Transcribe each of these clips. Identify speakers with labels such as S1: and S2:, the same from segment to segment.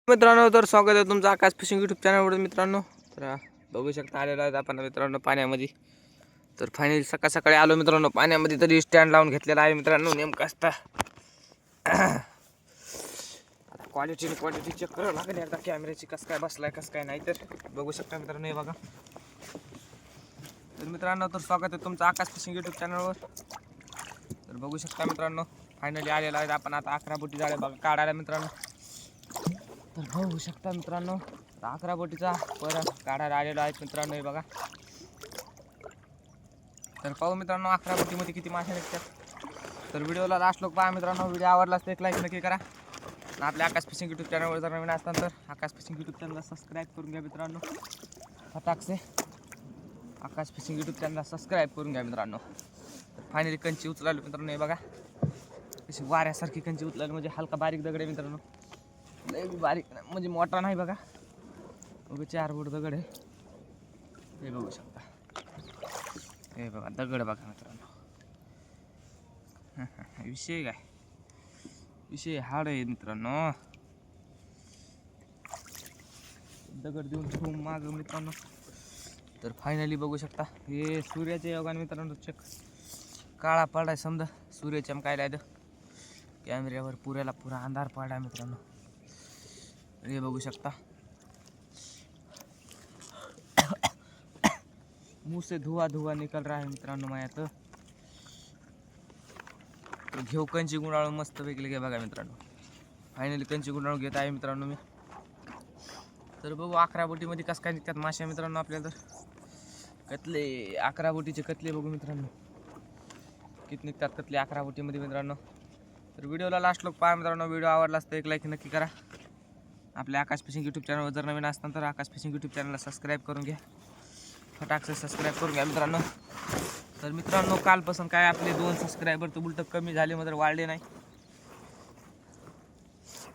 S1: मित्रांनो, तर स्वागत आहे तुमचं आकाश फिशिंग यूट्यूब चॅनलवर मित्रांनो. तर बघू शकता आलेलो आहे आपण मित्रांनो पाण्यामध्ये. तर फायनली सकाळ सकाळी आलो मित्रांनो पाण्यामध्ये. तरी स्टँड लावून घेतलेला आहे मित्रांनो. नेमकं असता आता क्वालिटी चेक करावं लागेल एकदा कॅमेऱ्याची, कसं काय बसलाय कसं काय नाही. तर बघू शकता मित्रांनो, हे बघा. तर मित्रांनो, तर स्वागत आहे तुमचं आकाश फिशिंग यूट्यूब चॅनलवर. तर बघू शकता मित्रांनो, फायनली आलेलो आहे आपण आता 11 बोटी जाळे बघा काढायला मित्रांनो. तर बघू शकता मित्रांनो, 11 बोटीचा परत काढायला आलेलो आहे मित्रांनो, हे बघा. तर पाहू मित्रांनो 11 बोटीमध्ये किती मासे निघतात. तर व्हिडिओला लास्ट लोक पहा मित्रांनो. व्हिडिओ आवडला तर एक लाईक नक्की करा. आपल्या आकाश फिशिंग यूट्यूब चॅनलवर जर नवीन असताना तर आकाश फिशिंग यूट्यूब चॅनलला सबस्क्राईब करून घ्या मित्रांनो. फटाकसे आकाश फिशिंग यूट्यूब चॅनलला सबस्क्राईब करून घ्या मित्रांनो. तर फायनली कंची उचलाली मित्रांनो, हे बघा. अशी वाऱ्यासारखी कंची उचलाली, म्हणजे हलका बारीक दगड आहे मित्रांनो. लय बारीक म्हणजे मोठा नाही बघा. बघा 4 बोट दगड आहे, हे बघू शकता. हे बघा दगड बघा मित्रांनो. विषय काय, विषय हार्ड आहे मित्रांनो. दगड देऊन ठेवून माग मित्रांनो. तर फायनली बघू शकता, हे सूर्याच्या योगाने मित्रांनो चेक काळा पडलाय समजा. सूर्य चमकायला आहे कॅमेऱ्यावर, पुरा अंधार पडलाय मित्रांनो. हे बघू शकता, मुंह से धुआं निकल रहा है मित्रांनो माझ्या. तर घेऊ कंची गुंडाळू मस्त वेगळे घे बघा मित्रांनो. फायनली कंची गुंडाळू घेत आहे मित्रांनो मी. तर बघू 11 बोटीमध्ये कसं काय निघतात मासे मित्रांनो आपल्याला. तर कतले 11 बोटीचे कतले बघू मित्रांनो, किती निघतात कतले 11 बोटीमध्ये मित्रांनो. तर व्हिडिओला लास्ट लोक पहा मित्रांनो. व्हिडिओ आवडलास तर एक लाईक नक्की करा. आपल्या आकाश फिशिंग यूट्यूब चॅनलवर जर नवीन असताना तर आकाश फिशिंग यूट्यूब चॅनलला सबस्क्राईब करून घ्या. फटाकसे सबस्क्राईब करून घ्या मित्रांनो. तर मित्रांनो, कालपासून काय आपले 2 सबस्क्रायबर तर उलट कमी झाले, मात्र वाढले नाही.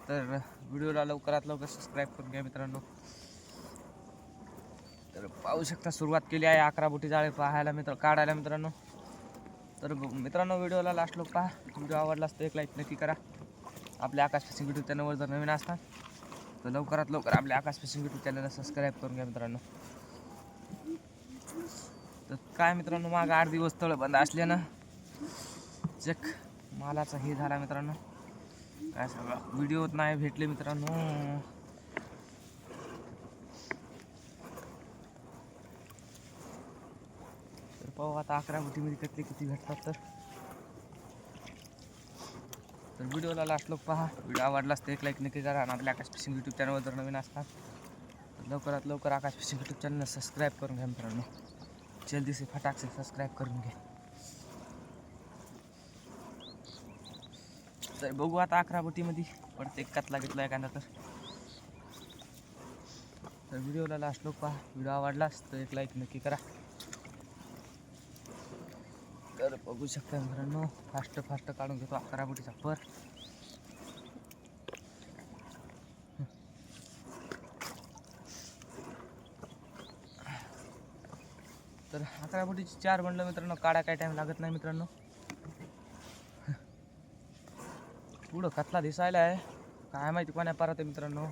S1: तर व्हिडिओला लवकरात लवकर सबस्क्राईब करून घ्या मित्रांनो. तर पाहू शकता सुरुवात केली आहे 11 बोटी जाळे पाहायला काढायला मित्रांनो. तर मित्रांनो, व्हिडिओला लास्ट लोक पहा. व्हिडिओ आवडलास तर एक लाईक नक्की करा. आपल्या आकाश फिशिंग यूट्यूब चॅनलवर जर नवीन असतात तर लवकरात लवकर आपल्या आकाश फिशिंग यूट्यूब चॅनलला सबस्क्राईब करून घ्या मित्रांनो. तर काय मित्रांनो, मागं 8 दिवस तळ बंद असल्यानं चेक मालाचा हे झाला मित्रांनो. काय सगळं व्हिडिओ नाही भेटले मित्रांनो. तर पाहू आता 11 बोटीमध्ये कतले किती भेटतात. तर व्हिडिओला लास्ट लोक पहा. व्हिडिओ आवडलास तर एक लाईक नक्की करा. आणि आपल्या आकाश फिशिंग यूट्यूब चॅनलवर जर नवीन असतात तर लवकरात लवकर आकाश फिशिंग यूट्यूब चॅनलला सबस्क्राईब करून घ्या मित्रांनो. जल्दी से फटाक से सबस्क्राईब करून घ्या. तर बघू आता 11 बोटीमध्ये प्रत्येक कतला घेतला एखादा तर. व्हिडिओला लास्ट लोक पहा. व्हिडिओ आवडलास तर एक लाईक नक्की करा. तर बघू शकता मित्रांनो, फास्ट काढून घेतो 11 बोटीचा पर. तर 11 बोटीची 4 बनलं मित्रांनो. काढा काय टाइम लागत नाही मित्रांनो. पुढं कतला दिसायला आहे, काय माहिती कोण्या पारात आहे मित्रांनो.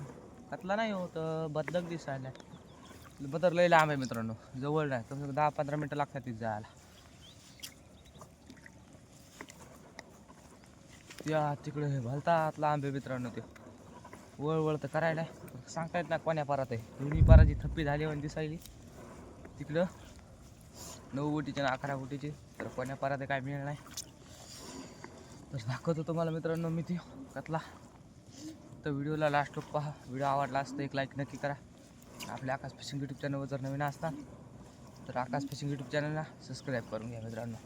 S1: कतला नाही हो, तर बदलक दिसायला आहे. बदल लय लांब आहे मित्रांनो, जवळ नाही. तर 10-15 मिनटं लागतात तिथे जायला. त्या तिकडे हे भलतात लांब आहे मित्रांनो. ते वळ तर करायला सांगता येत ना कोण्या पारात आहे. दोन्ही पाराची थप्पी झाली आणि दिसायली तिकडं 9 बोटीची आणि 11 बोटीची. तर कोण्या पारात काय मिळेल नाही. तर दाखवतो तुम्हाला मित्रांनो मी ती कतला. तर व्हिडिओला लास्ट लोक पहा. व्हिडिओ आवडला असतं एक लाईक नक्की करा. आपल्या आकाश फिशिंग यूट्यूब चॅनलवर जर नवीन असतात तर आकाश फिशिंग यूट्यूब चॅनलला सबस्क्राईब करून घ्या मित्रांनो.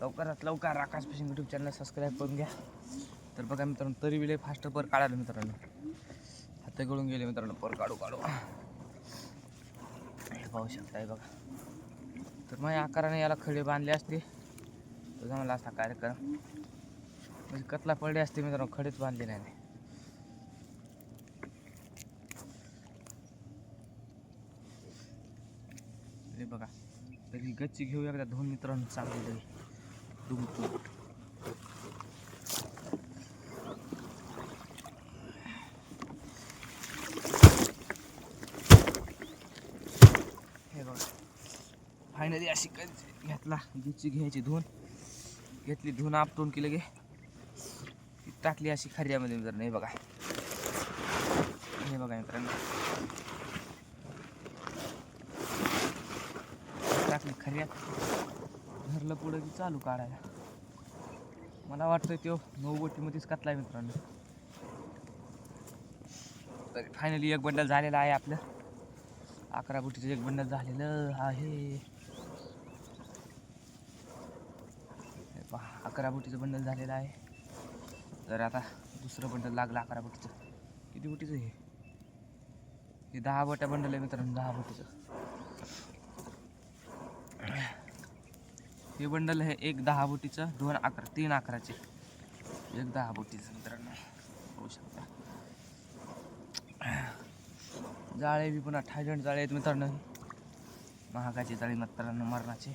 S1: लवकरात लवकर आकाश फिशिंग यूट्यूब चॅनलला सबस्क्राईब करून घ्या. तर बघा मित्रांनो, तरी विले फास्ट पर काढायला मित्रांनो. हात गळून गेले मित्रांनो पर काढू पाहू शकताय बघा. तर माझ्या आकाराने याला खडे बांधले असते तर जमला असा कार्यक्रम. म्हणजे कतला पडले असते मित्रांनो, खडेच बांधले नाही. हे बघा, तरी गच्ची घेऊ एकदा धुवून मित्रांनो चांगली धुवून. फायनली अशी घेतला घ्यायची धुवून घेतली धुवून आपटून की लगे टाकली अशी खर्यामध्ये जर नाही बघा हे बघा मित्रांनो टाकली खर्यात धरलं पुढं की चालू काढायला मला वाटतं तो 9 बोटीमध्येच कतला मित्रांनो तर फायनली एक बंडल झालेलं आहे आपलं 11 बोटीचं एक बंडल झालेलं आहे 11 बोटीचं बंडल झालेलं आहे तर आता दुसरं बंडल लागलं 11 बोटीचं किती बोटीचं हे 10 बोट्या बंडल आहे मित्रांनो 10 बोटीचं हे बंडल आहे एक 10 बोटीचं 2 11 3 11चे एक 10 बोटीचं मित्रांनो होऊ शकता जाळे बी पुन्हा थायलंड जाळे आहेत मित्रांनो महागाचे जाळे मित्रांनो मरणाचे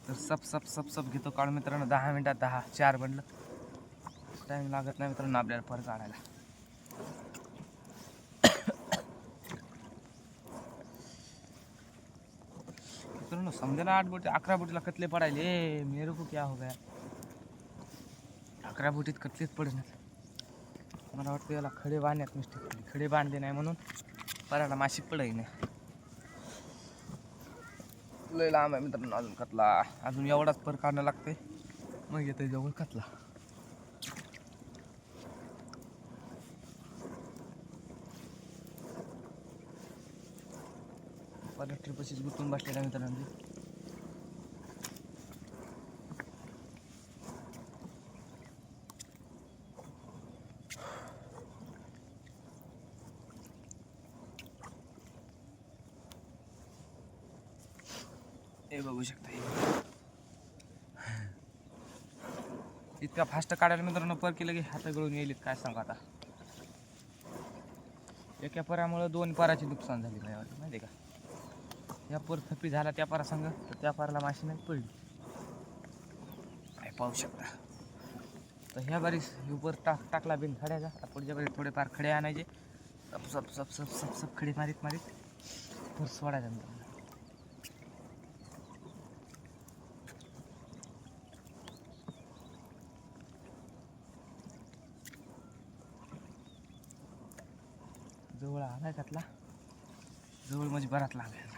S1: तर सब घेतो काढ मित्रांनो 10 मिनिटात 4 बंडल टाईम लागत नाही मित्रांनो आपल्याला परत काढायला मित्रांनो समजा ना 8 बोटी 11 बोटीला कतले पडायले मेरे को क्या हो गया 11 बोटीत कतलेच पडणार मला वाटतं याला खडे बांधण्यात मिस्टेक खडे बांधले नाही म्हणून पराला माशी पडाय नाही लय लांब आहे मित्रांनो अजून कतला अजून एवढाच पर काढणं लागते मग येते जवळ कतला परत ट्रिपशीच गुंतून बसलेला मित्रांनो हे बघू शकता इतका फास्ट काढायला मित्रांनो पर केलं की हात गळून येईल काय सांगा आता एका परामुळे 2 पराची नुकसान झाली नाही वाटत माहिती का या पर थप्पी झाला त्या पारा सांगा तर त्या पाराला माशी नाही पडली काय पाहू शकता तर ह्या बारी उपर टाकला बिन खड्याचा पुढच्या बारी थोडेफार खडे आणायचे सब खडे मारीत पर सोडायचा मित्रांनो जवळ आलाय त्यातला जवळ म्हणजे बराच लांब आहे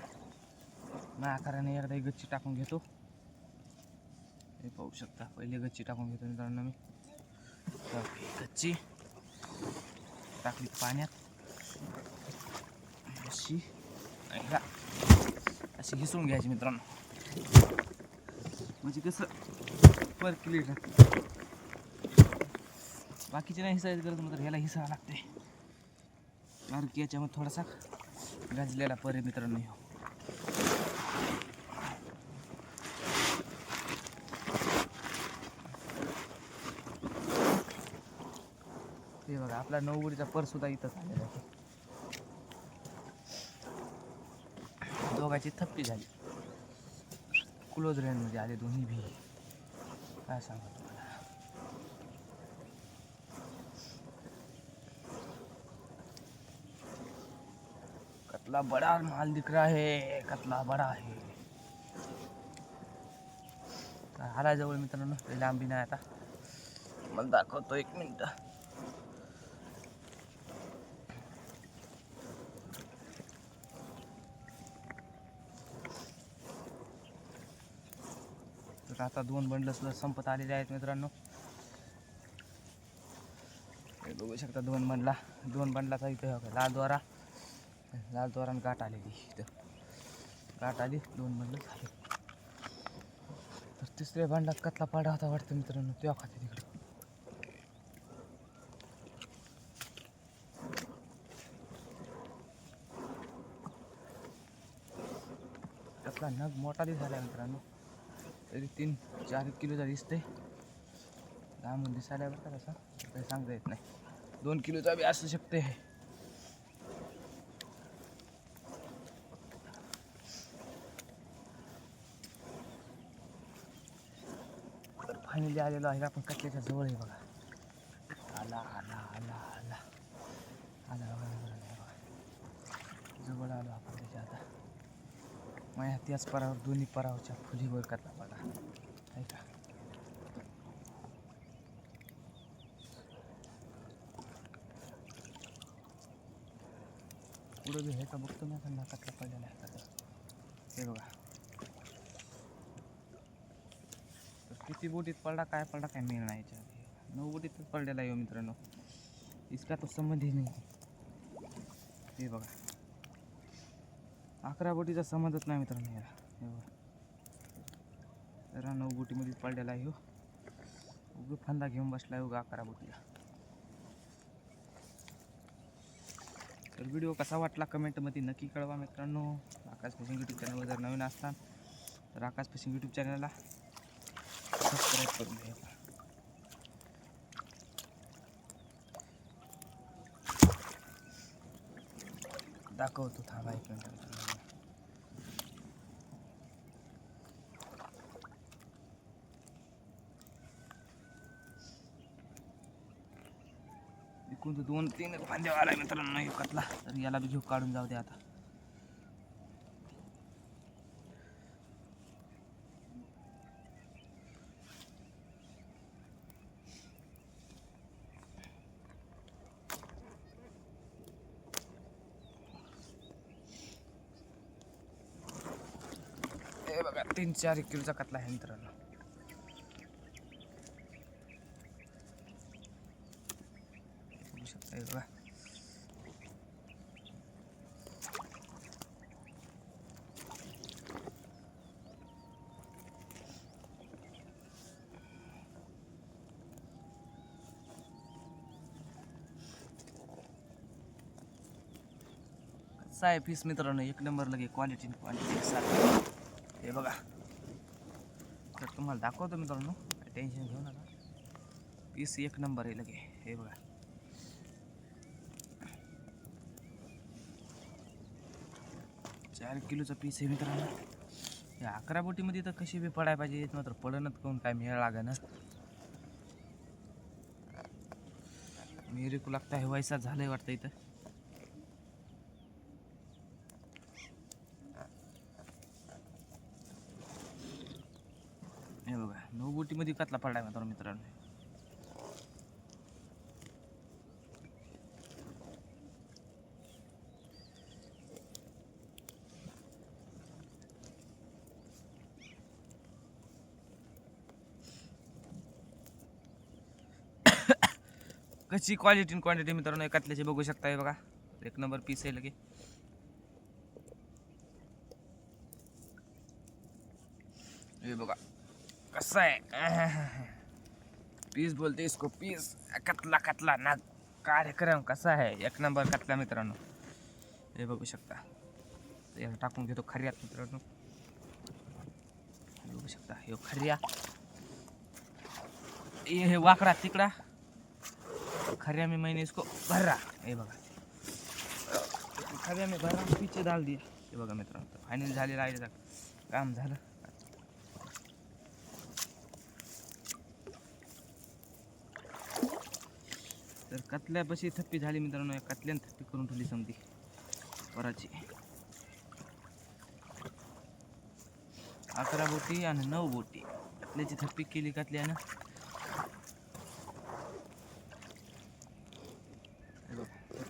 S1: मग आकाराने एकदा गच्ची टाकून घेतो हे पाहू शकता पहिले गच्ची टाकून घेतो मित्रांनो मी गच्ची टाकली पाण्यात अशी अशी हिसळून घ्यायची मित्रांनो म्हणजे कसं पर क्लिअर राहते बाकीचे नाही हिसायचं करत मात्र ह्याला हिसावं लागते कारण की याच्यामध्ये थोडासा गाजलेला पर आहे मित्रांनो हे बघा आपला 9 बोटीचा पर सुद्धा इथंच आलेला आहे दोघांची थप्पी झाली क्लोज रेंजमध्ये आले दोन्ही भी काय सांगा तुम्हाला कतला बड़ा माल दिख रहा है कतला बड़ा है आला जवळ मित्रांनो लांबी नाही आता मला दाखवतो 1 मिनिट तर आता 2 बंडल सुद्धा संपत आलेले आहेत मित्रांनो बघू शकता 2 बंडलाचा इथे लाल द्वारान गाठ आलेली इथं गाठ आली 2 बंडल झाले तर तिसऱ्या बंडलात कतला पाडा होता वाटतं मित्रांनो त्या खाते तिकडे त्यातला नग मोठा दिसायला मित्रांनो तरी 3-4 किलोचा दिसतंय लांबून दिसायला बरं का तसा काही सांगता येत नाही 2 किलोचा बी असू शकते तर फायनली आलेलो आहे आपण कटल्याच्या जवळ आहे बघा आला आला आला आला आला बघा जवळ आलो आपण त्याच्या आता. माझ्या त्याच परावर दोन्ही परावरच्या फुलीवर कटला बघा आहे का. पुढं बी हे का बघतो मी पण कटला पडलेला आहे का. हे बघा तर किती बोटीत पडला काय मिळ नाही याच्या. 9 बोटीतच पडलेला आहे मित्रांनो. इसका तो संबंध ही नाही. हे बघा 11 बोटीचा संबंधच नाही मित्रांनो याला. हे बघा जरा 9 बोटीमध्येच पडलेला आहे. उगं फंदा घेऊन बसला उगा 11 बोटीला. तर व्हिडिओ कसा वाटला कमेंटमध्ये नक्की कळवा मित्रांनो. आकाश फिशिंग यूट्यूब चॅनलवर जर नवीन असताल तर आकाश फिशिंग यूट्यूब चॅनलला सबस्क्राईब करून घ्या. दाखवतो थांबा एक मिनिट. इकडून 2-3 फांद्यावर आलाय मित्रांनो एकातला. तर याला बी घेऊ काढून जाऊ दे आता. हे बघा 3-4 किलोचा कतला आहे मित्रांनो. बघू शकता हे बघा. कसा आहे पीस मित्रांनो एक नंबर लगे क्वालिटी सारखी. हे बघा तर तुम्हाला दाखवतो मित्रांनो टेन्शन घेऊ नका. पीस एक नंबर आहे लगे. हे बघा 4 किलोचा पीस आहे मित्रांनो. या 11 बोटीमध्ये तर कशी बी पडायला पाहिजे. येत मात्र पडणच कोण काय मेळ लागा ना. मेरे को लगता है वैसा झालंय वाटतं इथं. हे बघा 9 बोटीमध्ये कतला पडलाय मित्रांनो. कशी क्वालिटी क्वांटिटी मित्रांनो या कतल्याची बघू शकता. हे बघा एक नंबर पीस आहे लगे. हे बघा कसा आहे पीस बोलते इसको पीस. कतला ना कार्यक्रम कसा आहे एक नंबर कतला मित्रांनो. हे बघू शकता. याला टाकून घेतो खऱ्यात मित्रांनो. बघू शकता हे खऱ्या. हे वाकडा तिकडा खरिया में मैंने इसको भरा. हे बघा खरिया में भरा पीछे डाल दिया. हे बघा मित्रांनो फायनल झालेलं आहे काम झालं. तर कतल्यापाशी थप्पी झाली मित्रांनो. या कतल्याने थप्पी करून ठेवली समधी वराची. 11 बोटी आणि 9 बोटी कतल्याची थप्पी केली कतल्यानं.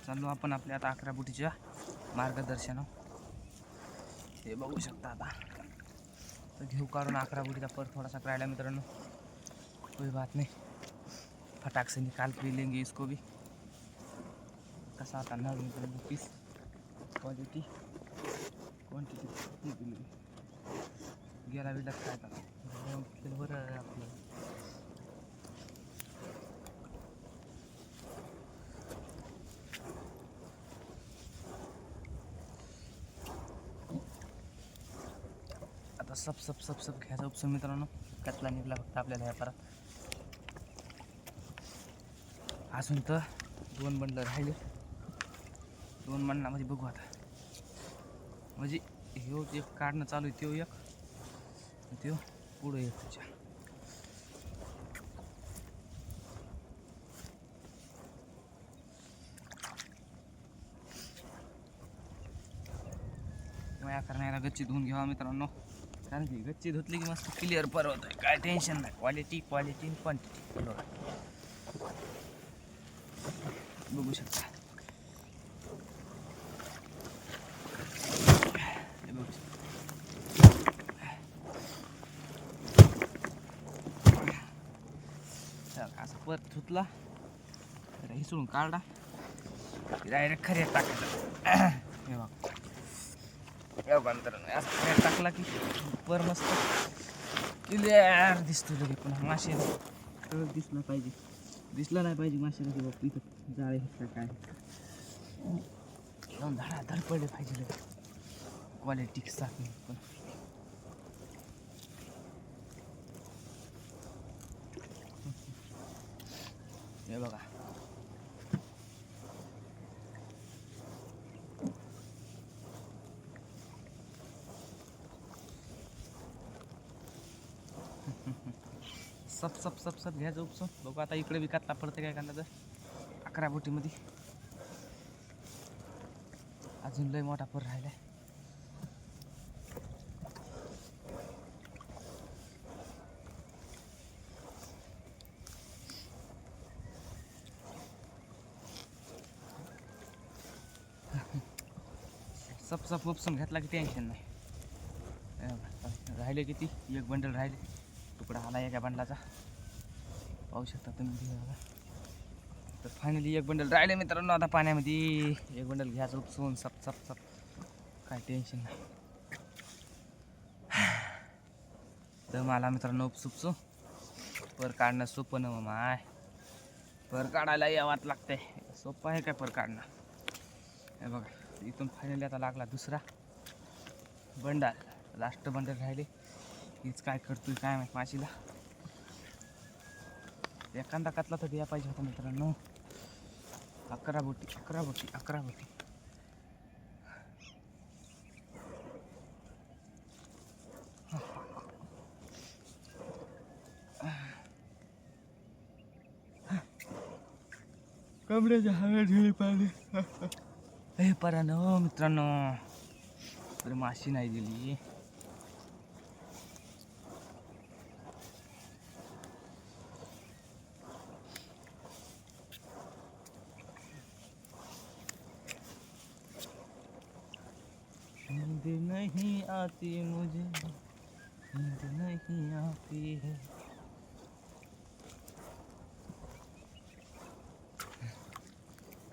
S1: चाललो आपण आपल्या आता 11 बोटीच्या मार्गदर्शनावर. हे बघू शकता आता तर घेऊ काढून 11 बोटीचा पर थोडासा राहिला मित्रांनो. कोई बात नहीं फटाक से निकाल के लेंगे इसको भी. कसा आता ना मित्रांनो पीस क्वालिटी क्वांटिटी गेला बिला काय करा बरं आपलं. सब घ्यायचा उपसन मित्रांनो. कतला निघला फक्त आपल्याला ह्या परत. अजून तर 2 बंडल राहिले. 2 बंडलामध्ये बघू आता. म्हणजे ह्यो एक काढणं चालू आहे. त्यो एक त्यो पुढं एक तुझ्या. या करण्याला गच्ची धुवून घ्यावा मित्रांनो, कारण की गच्ची धुतली की मस्त क्लिअर पर होत आहे, काय टेन्शन नाही. क्वालिटी क्वालिटी क्वांटिटी बघा, बघू शकता. असं परत धुतला तर हे सोडून काढला डायरेक्ट खऱ्यात टाकायचा. हे बघा मित्रांनो, असं खऱ्यात टाकला की पर मस्त क्लिअर दिसतो लगे. पुन्हा मासे दिसला पाहिजे, दिसला नाही पाहिजे माशाला की बाबा इथं जाळे आहेत का काय, एकदम धडाधड पडले पाहिजे लगे क्वालिटी सारखी. पण हे बघा सब सब सब सब घ्यायचं उपसून. बघू आता इकडे विकतला पडतं काय एखादा तर 11 बोटीमध्ये. अजून लय मोठा पर राहिलाय. सब सब उपसून घेतला की टेन्शन नाही. राहिले किती, एक बंडल राहिले, तुकडा आला एका बंडलाचा, पाहू शकता तुम्ही. तर फायनली एक बंडल राहिले मित्रांनो आता पाण्यामध्ये. एक बंडल घ्यायचं उपसून सप सप सप, काय टेन्शन नाही. तर मला मित्रांनो उपसुपसू पर काढणं सोपं न माय, पर काढायला यावाच लागतंय. सोपं आहे काय पर काढणं. हे बघा इथून फायनली आता लागला दुसरा बंडल, लास्ट बंडल राहिले. हीच काय करतोय काय माहिती माशीला. एखादा कतला तर द्या पाहिजे होता मित्रांनो. 11 बोटी 11 बोटी 11 बोटी. कमरेच्या हव्या ढिळी पाहिजे. हे परानो मित्रांनो, तर माशी नाही दिली. नींद नहीं आती मुझे, नींद नहीं आती है.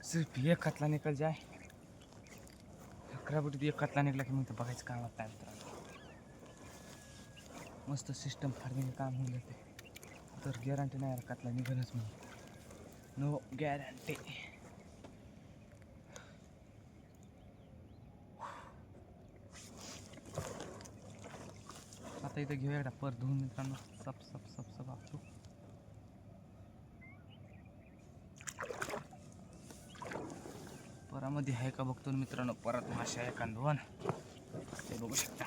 S1: सिर्फ एक कतला निकल जाए. 11 बोटीत एक कतला निघला की मग तर बघायचं काम होत नाही मित्रांनो. मस्त सिस्टम फार्मिंग काम होऊन जाते. तर गॅरंटी नाही यार कतला निघणच म्हणून, नो गॅरंटी. आता इथं घेऊया एकदा पर धुवून मित्रांनो. सप सप सप सप आपतो. परामध्ये आहे का बघतो मित्रांनो. परत मासे आहे का दोन ते बघू शकता.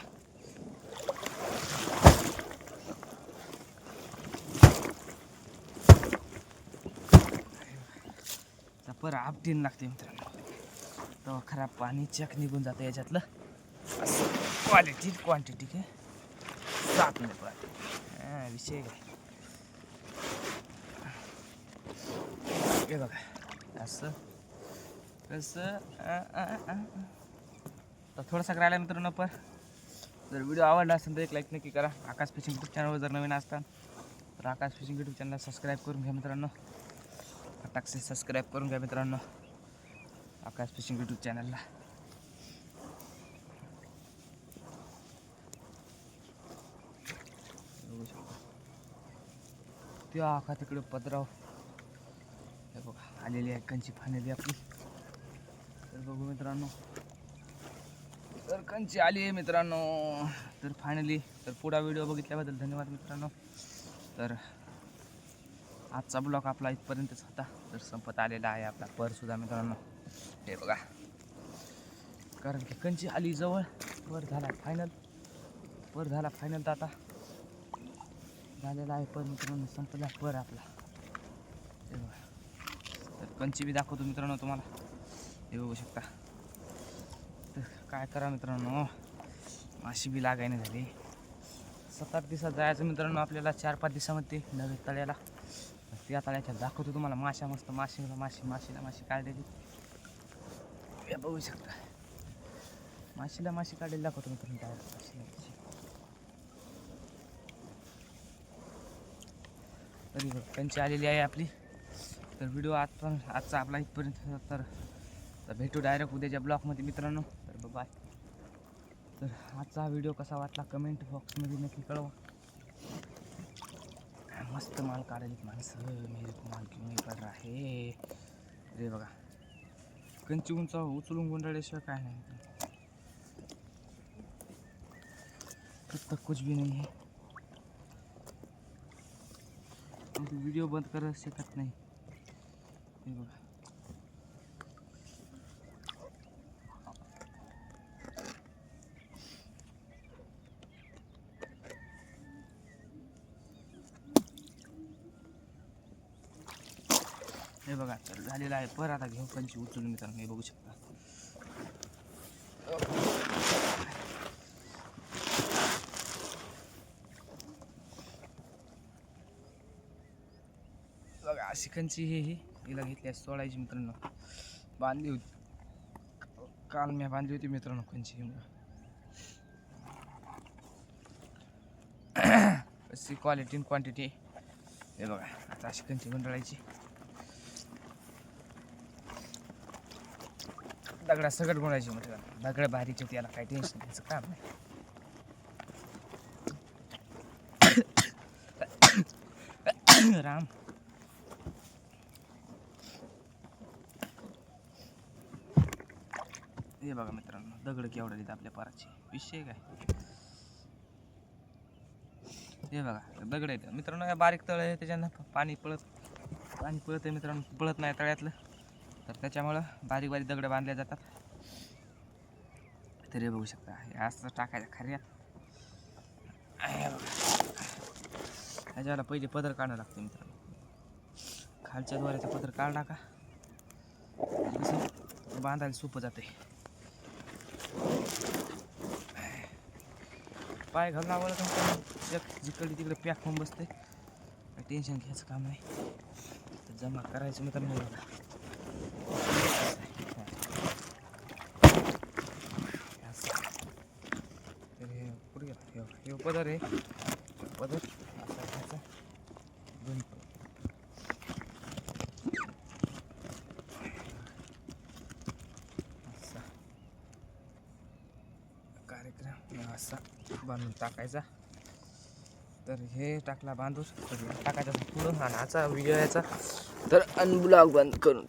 S1: पर आपटीन लागते मित्रांनो, तर खराब पाणी चक निघून जातं याच्यातलं. असं क्वालिटी क्वांटिटी काय साफ नाही पाहिजे विषय काय. हे बघा असं कसं तर थोडासा राहिला मित्रांनो. पर जर व्हिडिओ आवडला असेल तर एक लाईक नक्की करा. आकाश फिशिंग यूट्यूब चॅनलवर जर नवीन असतात तर आकाश फिशिंग यूट्यूब चॅनलला सबस्क्राईब करून घ्या मित्रांनो. फटाकसे सबस्क्राईब करून घ्या मित्रांनो आकाश फिशिंग यूट्यूब चॅनलला. बघू शकता त्या आखा तिकडे पदराव हे बघा आलेली आहे कंची फायनली आपली. तर बघू मित्रांनो, तर कंची आली आहे मित्रांनो. तर फायनली तर पुढा व्हिडिओ बघितल्याबद्दल धन्यवाद मित्रांनो. तर आजचा ब्लॉग आपला इथपर्यंतच होता. तर संपत आलेला आहे आपला परसुद्धा मित्रांनो. हे बघा कारण की कंची आली जवळ, पर झाला फायनल, पर झाला फायनल. तर आता झालेला आहे पर मित्रांनो, संपला पर आपला. हे बघा तर कंची बी दाखवतो मित्रांनो तुम्हाला. हे बघू शकता. तर काय करा मित्रांनो, माशी बी लागायला झाली. 7-8 दिवसात जायचं मित्रांनो आपल्याला. 4-5 दिवसामध्ये नवीन तळ्याला. त्या तळ्याच्या दाखवतो तुम्हाला माशा मस्त. माशी काढलेली हे बघू शकता. माशी काढलेली दाखवतो मित्रांनो. तरी त्यांची आलेली आहे आपली. तर व्हिडिओ आजचा आपला इथपर्यंत. तर भेटू डायरेक्ट उद्याच्या ब्लॉगमध्ये मित्रांनो. तर बाय. तर आजचा व्हिडिओ कसा वाटला कमेंट बॉक्समध्ये नक्की कळवा. मस्त माल काढायला माणसं. मेरे को माल क्यों नहीं पड रहा है रे बघा. कंची उचलून गुंडाळल्याशिवाय काय नाही. तब तक कुछ भी नहीं है. व्हिडिओ बंद करू शकत नाही. हे बघा हे बघा. तर झालेलं आहे. पर आता घेऊ कंची उचलून मित्रांनो. हे बघू शकता. बघा अशी कंची ही हिला घेतली आहे सोडायची मित्रांनो. बांधली होती काल मी बांधली होती मित्रांनो कंची. अशी क्वालिटी क्वांटिटी. हे बघा आता अशी कंची गुंडाळायची. दगडा सगळं गुंडायची म्हटलं. दगड भारीची होती. याला काही टेन्शन घ्यायचं काम नाही. राम हे बघा मित्रांनो दगड केवढा लिहित आपल्या पाराची. विषय काय हे बघा दगड आहेत मित्रांनो. या बारीक तळ आहे त्याच्यानं पाणी पळत आहे मित्रांनो. पळत नाही तळ्यातलं. तर त्याच्यामुळं बारीक दगड बांधल्या जातात. तर हे बघू शकता. हे असं टाकायचं खऱ्यात. ह्याच्याला पहिले पदर काढावं लागतं मित्रांनो. खालच्या द्वाराचा पदर काढला का कसं बांधायला सोपं जाते. पाय घालून आवडलं जिकडे तिकडे पॅक होऊन बसते. काही टेन्शन घ्यायचं काम नाही. तर जमा करायचं मित्रांनो. तर हे पुढे हे पदर आहे. पदर असा दोन असा कार्यक्रम असा बांधून टाकायचा. तर हे टाकला बांधून टाकायचा पुढं. आणि आजचा व्हिडिओ याचा तर अनब्लॉग बंद करून